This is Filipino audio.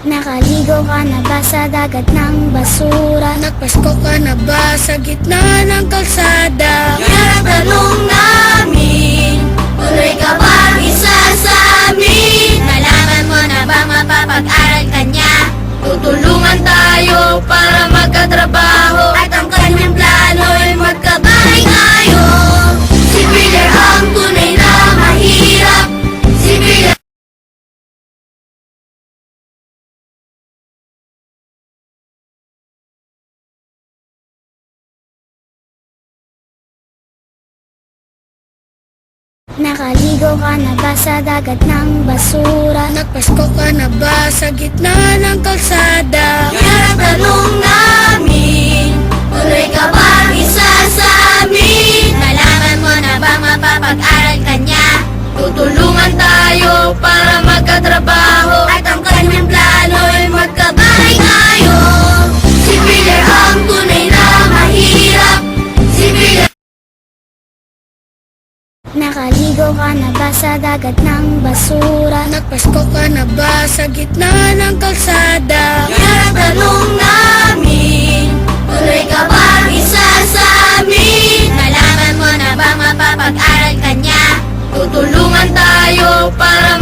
Nakaligo ka na ba sa dagat ng basura? Nagpasko ka na ba sa gitna ng kalsada? Yan ang tanong namin, tuloy ka bang isa sa amin? Nalaman mo na ba mapapag-aral ka niya? Tutulungan tayo para magkatrabaho at ang kanyang plano ay magkabahay ngayon. Si Wheeler ang tunay na mahirap. Si Wheeler Nakaligo ka na ba sa dagat ng basura? Nagpasko ka na ba sa gitna ng kalsada? Yan ang tanong namin, tuloy ka bang isa sa amin? Nalaman mo na ba mapapag-aral ka niya? Tutulungan tayo para magkatrabaho at ang kanyang plano ay magkabahay ngayon. Si Wheeler ang tunay na mahirap. Si Wheeler Nakaligo ka na ba sa dagat ng basura? Nagpasko ka na ba sa gitna ng kalsada? Yan ang tanong namin, tuloy ka bang isa sa amin? Nalaman mo na ba mapapag-aral ka niya? Tutulungan tayo para